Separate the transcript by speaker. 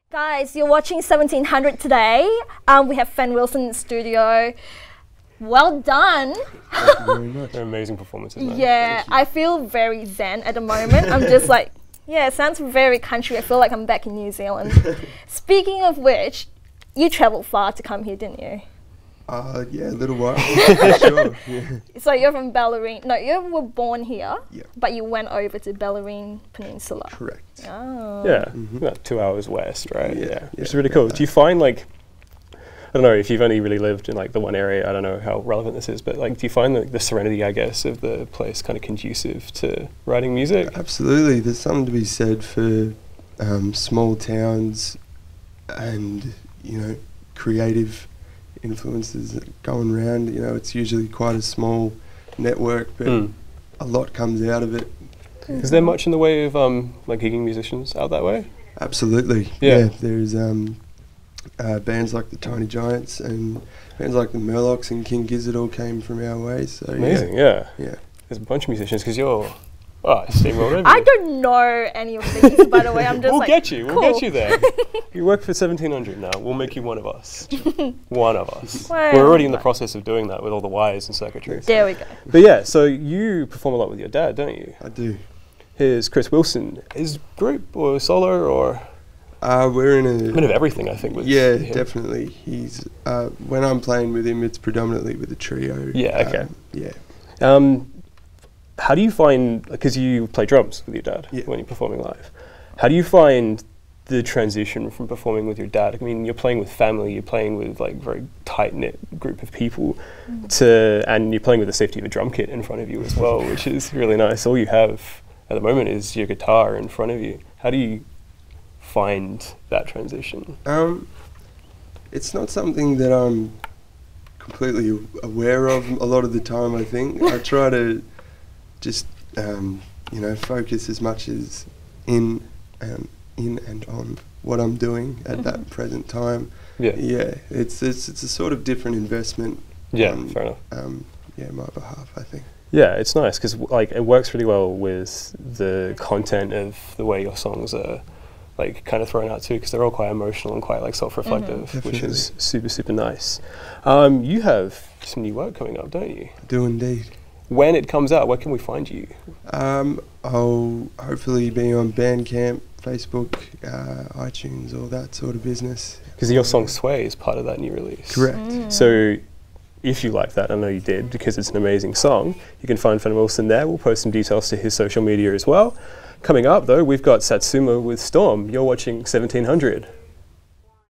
Speaker 1: Guys, you're watching 1700 today. We have Fenn Wilson in the studio. Well done.
Speaker 2: Thank you very much.
Speaker 3: They're amazing performances, man.
Speaker 1: Yeah, I feel very zen at the moment. I'm just like, yeah, it sounds very country. I feel like I'm back in New Zealand. Speaking of which, you travelled far to come here, didn't you?
Speaker 2: Yeah, a little while. Sure. Yeah.
Speaker 1: So you're from Bellarine. No, you were born here,
Speaker 2: Yeah.
Speaker 1: but you went over to Bellarine Peninsula.
Speaker 2: Correct.
Speaker 1: Oh.
Speaker 3: Yeah, about 2 hours west, right?
Speaker 2: Yeah,
Speaker 3: Which is
Speaker 2: yeah,
Speaker 3: really cool. Do you find like, I don't know if you've only really lived in like the one area, I don't know how relevant this is, but like do you find the serenity, I guess, of the place kind of conducive to writing music?
Speaker 2: Absolutely. There's something to be said for small towns and, you know, creative influences going around. You know, it's usually quite a small network, but a lot comes out of it.
Speaker 3: Is there much in the way of like gigging musicians out that way?
Speaker 2: Absolutely.
Speaker 3: Yeah.
Speaker 2: There's bands like the Tiny Giants and bands like the Murlocs and King Gizzard all came from our way. So
Speaker 3: Amazing, yeah.
Speaker 2: Yeah.
Speaker 3: There's a bunch of musicians because you're, steamrolled over.
Speaker 1: I don't know any of these, by the way. I'm just
Speaker 3: We'll
Speaker 1: like,
Speaker 3: get you.
Speaker 1: cool.
Speaker 3: We'll get you there. You work for 1700 now. We'll make you one of us. One of us.
Speaker 1: Well,
Speaker 3: We're already in the process of doing that with all the wires and circuitry.
Speaker 1: There we go.
Speaker 3: But yeah, so you perform a lot with your dad, don't you?
Speaker 2: I do.
Speaker 3: Here's Chris Wilson. His group or solo or
Speaker 2: We're in
Speaker 3: a bit of everything, I think. With
Speaker 2: Yeah,
Speaker 3: him.
Speaker 2: definitely. He's when I'm playing with him, it's predominantly with a trio.
Speaker 3: Yeah, okay.
Speaker 2: Yeah.
Speaker 3: How do you find, because you play drums with your dad when you're performing live, how do you find the transition from performing with your dad? I mean, you're playing with family, you're playing with like very tight-knit group of people, and you're playing with the safety of a drum kit in front of you as well, which is really nice. All you have at the moment is your guitar in front of you. How do you find that transition?
Speaker 2: It's not something that I'm completely aware of a lot of the time, I think. I try to just, you know, focus as much as in and on what I'm doing at that present time.
Speaker 3: Yeah.
Speaker 2: Yeah, it's a sort of different investment.
Speaker 3: Yeah, fair enough.
Speaker 2: My behalf, I think.
Speaker 3: Yeah, it's nice because like it works really well with the content of the way your songs are like kind of thrown out too, because they're all quite emotional and quite like self-reflective, which is super, super nice. You have some new work coming up, don't you?
Speaker 2: I do indeed.
Speaker 3: When it comes out, where can we find you?
Speaker 2: I'll hopefully be on Bandcamp, Facebook, iTunes, all that sort of business.
Speaker 3: Because your song Sway is part of that new release.
Speaker 2: Correct.
Speaker 3: So if you like that, I know you did, because it's an amazing song, you can find Fenn Wilson there. We'll post some details to his social media as well. Coming up though, we've got Satsuma with Storm. You're watching 1700.